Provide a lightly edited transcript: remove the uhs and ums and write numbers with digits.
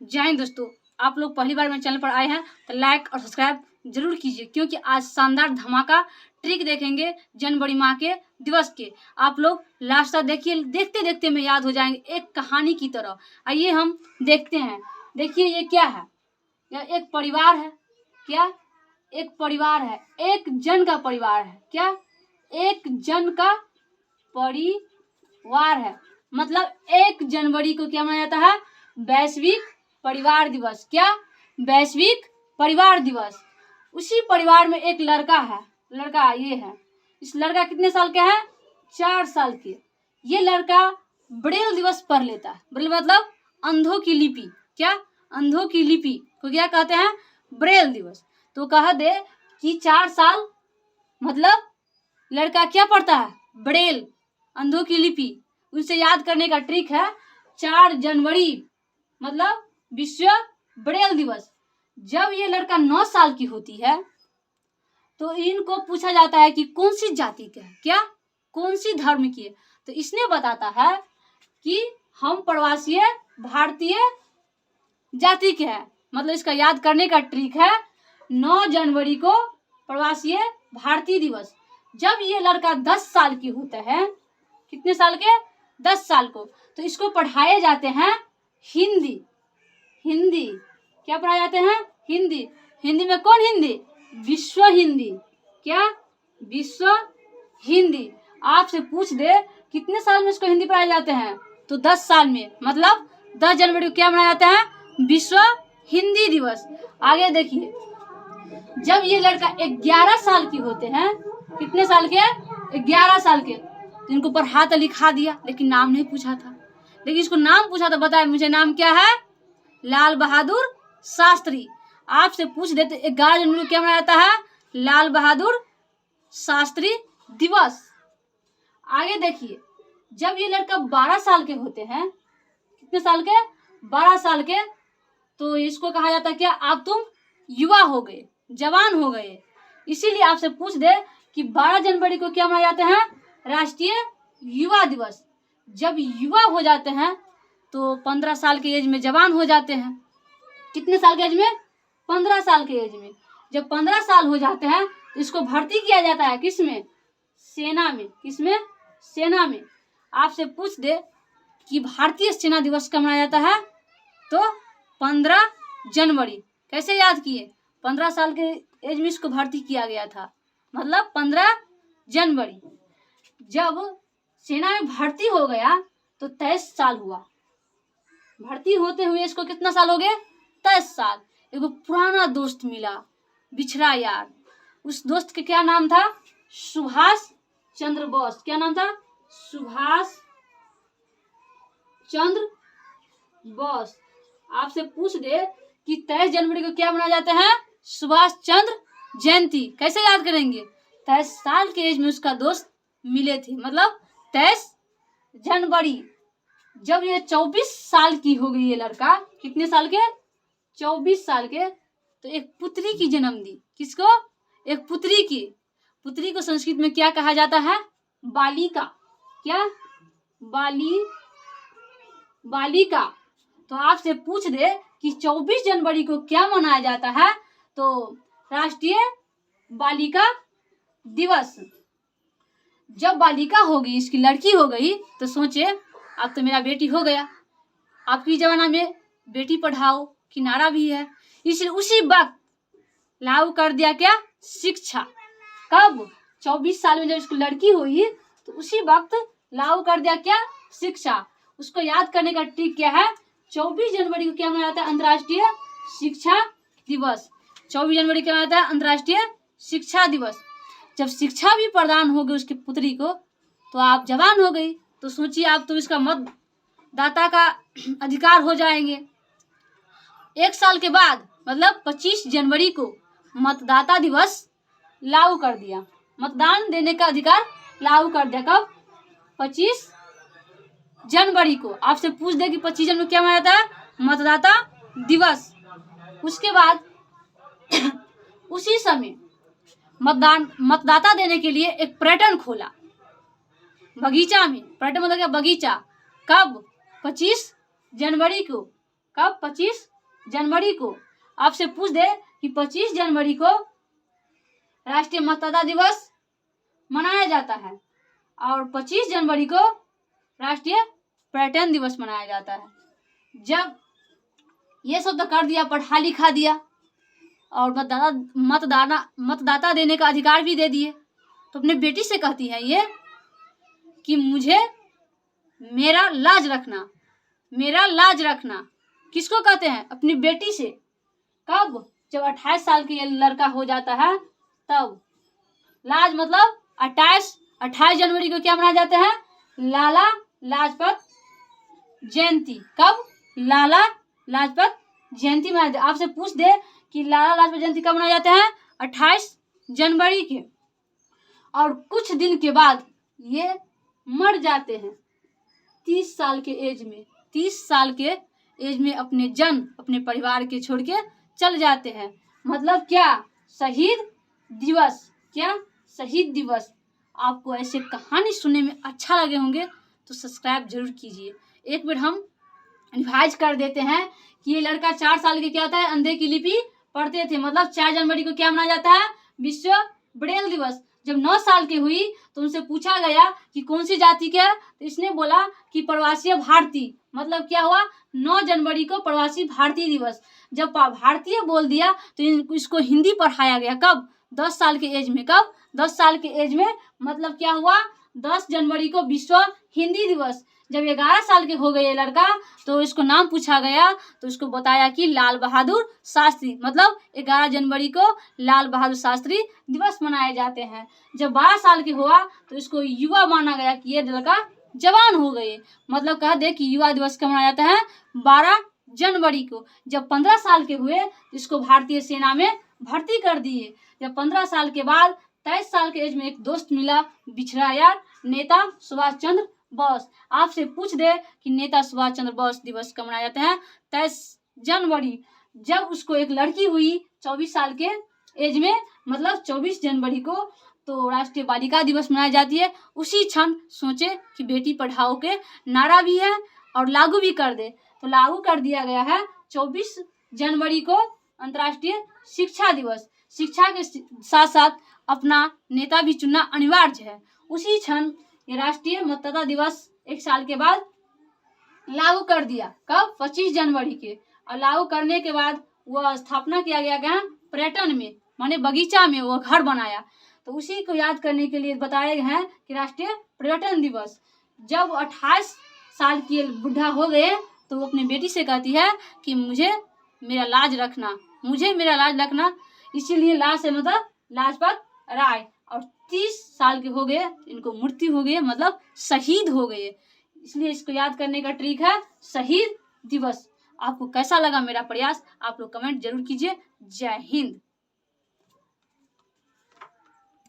जय हिंद दोस्तों। आप लोग पहली बार मेरे चैनल पर आए हैं तो लाइक और सब्सक्राइब जरूर कीजिए, क्योंकि आज शानदार धमाका ट्रिक देखेंगे जनवरी माह के दिवस के। आप लोग लास्ट तक देखिए, देखते देखते में याद हो जाएंगे एक कहानी की तरह। आइए हम देखते हैं। देखिए ये क्या है, यह एक परिवार है। क्या? एक परिवार है, एक जन का परिवार है। क्या? एक जन का परिवार है, मतलब 1 जनवरी को क्या मनाया जाता है? वैश्विक परिवार दिवस। क्या? वैश्विक परिवार दिवस। उसी परिवार में एक लड़का है। लड़का ये है, इस लड़का कितने साल का है? 4 साल के। ये लड़का ब्रेल दिवस पढ़ लेता है। ब्रेल मतलब अंधों की लिपि। क्या? अंधों की लिपि को क्या कहते हैं? ब्रेल दिवस। तो कह दे कि 4 साल मतलब लड़का क्या पढ़ता है? ब्रेल, अंधों की लिपि। उनसे याद करने का ट्रिक है 4 जनवरी मतलब विश्व ब्रेल दिवस। जब ये लड़का 9 साल की होती है तो इनको पूछा जाता है कि कौन सी जाति के है। क्या? कौन सी धर्म की है? तो इसने बताता है कि हम प्रवासीय भारतीय जाति के हैं। मतलब इसका याद करने का ट्रिक है 9 जनवरी को प्रवासीय भारतीय दिवस। जब ये लड़का 10 साल की होता है, कितने साल के? 10 साल को, तो इसको पढ़ाए जाते हैं हिंदी। हिंदी क्या पढ़ाए जाते हैं? हिंदी। हिंदी में कौन हिंदी? विश्व हिंदी। क्या? विश्व हिंदी। आपसे पूछ दे कितने साल में इसको हिंदी पढ़ाए जाते हैं, तो 10 साल में, मतलब 10 जनवरी को क्या मनाया जाता है? विश्व हिंदी दिवस। आगे देखिए, जब ये लड़का 11 साल की होते हैं, कितने साल के? 11 साल के, तो इनको पढ़ा तो लिखा दिया, लेकिन नाम नहीं पूछा था। लेकिन इसको नाम पूछा तो बताया मुझे नाम क्या है? लाल बहादुर शास्त्री। आपसे पूछ देते 11 जनवरी को क्या मनाया जाता है? लाल बहादुर शास्त्री दिवस। आगे देखिए, जब ये लड़का 12 साल के होते हैं, कितने साल के? 12 साल के, तो इसको कहा जाता है क्या? अब तुम युवा हो गए, जवान हो गए। इसीलिए आपसे पूछ दे कि 12 जनवरी को क्या मनाया जाता है? राष्ट्रीय युवा दिवस। जब युवा हो जाते हैं तो 15 साल के एज में जवान हो जाते हैं। कितने साल के एज में? 15 साल के एज में। जब 15 साल हो जाते हैं तो इसको भर्ती किया जाता है किसमें? सेना में। किसमें? सेना में। आपसे पूछ दे कि भारतीय सेना दिवस कब मनाया जाता है, तो 15 जनवरी। कैसे याद किए? 15 साल के एज में इसको भर्ती किया गया था, मतलब 15 जनवरी। जब सेना में भर्ती हो गया तो 23 साल हुआ। भर्ती होते हुए इसको कितना साल हो गए? 23 साल। एगो पुराना दोस्त मिला, बिछड़ा यार। उस दोस्त के क्या नाम था? सुभाष चंद्र बोस। क्या नाम था? सुभाष चंद्र बोस। आपसे पूछ दे कि 23 जनवरी को क्या मनाया जाता है? सुभाष चंद्र जयंती। कैसे याद करेंगे? 23 साल के एज में उसका दोस्त मिले थे, मतलब 23 जनवरी। जब ये 24 साल की हो गई, ये लड़का कितने साल के? 24 साल के, तो एक पुत्री की जन्म दी। किसको? एक पुत्री की। पुत्री को संस्कृत में क्या कहा जाता है? बालिका। क्या? बालिका। तो आपसे पूछ दे कि 24 जनवरी को क्या मनाया जाता है, तो राष्ट्रीय बालिका दिवस। जब बालिका होगी, इसकी लड़की हो गई, तो सोचे अब तो मेरा बेटी हो गया। आपकी जमाना में बेटी पढ़ाओ की नारा भी है, इसलिए उसी वक्त लागू कर दिया क्या? शिक्षा। कब? 24 साल में जब इसको लड़की हुई तो उसी वक्त लागू कर दिया क्या? शिक्षा। उसको याद करने का ट्रिक क्या है? 24 जनवरी को क्या मनाया जाता है? अंतर्राष्ट्रीय शिक्षा दिवस। 24 जनवरी क्या मनाया जाता है? अंतर्राष्ट्रीय शिक्षा दिवस। जब शिक्षा भी प्रदान हो गई उसकी पुत्री को, तो आप जवान हो गई, तो सोचिए आप तो इसका मतदाता का अधिकार हो जाएंगे। 1 साल के बाद मतलब 25 जनवरी को मतदाता दिवस लागू कर दिया। मतदान देने का अधिकार लागू कर दिया। कब? 25 जनवरी को। आपसे पूछ दे कि 25 जनवरी क्या मनाया जाता है? मतदाता दिवस। उसके बाद उसी समय मतदाता देने के लिए एक पर्यटन खोला बगीचा में। पर्यटन मतलब क्या? बगीचा। कब? 25 जनवरी को। कब? 25 जनवरी को। आपसे पूछ दे कि 25 जनवरी को राष्ट्रीय मतदाता दिवस मनाया जाता है और 25 जनवरी को राष्ट्रीय पर्यटन दिवस मनाया जाता है। जब ये सब तो कर दिया, पढ़ा लिखा दिया और मतदाता देने का अधिकार भी दे दिए, तो अपने बेटी से कहती है ये कि मुझे मेरा लाज रखना, मेरा लाज रखना। किसको कहते हैं? अपनी बेटी से। कब? जब 28 साल के ये लड़का हो जाता है तब। लाज मतलब 28 जनवरी को क्या मनाया जाता है? लाला लाजपत जयंती। कब? लाला लाजपत जयंती मनाया जाता है। आपसे पूछ दे कि लाला लाजपत जयंती कब मनाया जाता है? 28 जनवरी के। और कुछ दिन के बाद ये मर जाते हैं 30 साल के एज में। 30 साल के एज में अपने परिवार के छोड़ के चल जाते हैं। मतलब क्या? शहीद दिवस। क्या? शहीद दिवस। आपको ऐसे कहानी सुनने में अच्छा लगे होंगे तो सब्सक्राइब जरूर कीजिए। एक बार हम रिवाइज कर देते हैं कि ये लड़का 4 साल के क्या होता है? अंधे की लिपि पढ़ते थे। मतलब 4 जनवरी को क्या मनाया जाता है? विश्व ब्रेल दिवस। जब 9 साल की हुई तो उनसे पूछा गया कि कौन सी जाति के है, तो इसने बोला कि प्रवासी भारतीय। मतलब क्या हुआ? 9 जनवरी को प्रवासी भारतीय दिवस। जब भारतीय बोल दिया तो इसको हिंदी पढ़ाया गया। कब? 10 साल के एज में। कब? 10 साल के एज में। मतलब क्या हुआ? 10 जनवरी को विश्व हिंदी दिवस। जब 11 साल के हो गए ये लड़का तो इसको नाम पूछा गया तो उसको बताया कि लाल बहादुर शास्त्री। मतलब 11 जनवरी को लाल बहादुर शास्त्री दिवस मनाए जाते हैं। जब 12 साल के हुआ तो इसको युवा माना गया कि ये लड़का जवान हो गए। मतलब कह दे कि युवा दिवस कब मनाया जाता है? 12 जनवरी को। जब 15 साल के हुए तो इसको भारतीय सेना में भर्ती कर दिए। जब 15 साल के बाद 23 साल के एज में एक दोस्त मिला बिछड़ा यार, नेता सुभाष चंद्र बोस। आपसे पूछ दे कि नेता सुभाष चंद्र बोस दिवस कब मनाया जाता है? 23 जनवरी। जब उसको एक लड़की हुई 24 साल के एज में, मतलब 24 जनवरी को, तो राष्ट्रीय बालिका दिवस मनाई जाती है। उसी क्षण सोचे कि बेटी पढ़ाओ के नारा भी है और लागू भी कर दे, तो लागू कर दिया गया है 24 जनवरी को अंतर्राष्ट्रीय शिक्षा दिवस। शिक्षा के साथ साथ अपना नेता भी चुनना अनिवार्य है। उसी क्षण ये राष्ट्रीय मतदाता दिवस 1 साल के बाद लागू कर दिया। कब? 25 जनवरी के। और लागू करने के बाद वह स्थापना किया गया पर्यटन में, माने बगीचा में वो घर बनाया। तो उसी को याद करने के लिए बताए गए हैं कि राष्ट्रीय पर्यटन दिवस। जब 28 साल की बुढ़ा हो गए तो वो अपनी बेटी से कहती है कि मुझे मेरा लाज रखना, मुझे मेरा लाज रखना। इसीलिए लाज से मतलब लाजपत राय। और 30 साल के हो गए, इनको मृत्यु हो गई, मतलब शहीद हो गए। इसलिए इसको याद करने का ट्रिक है शहीद दिवस। आपको कैसा लगा मेरा प्रयास? आप लोग कमेंट जरूर कीजिए। जय हिंद।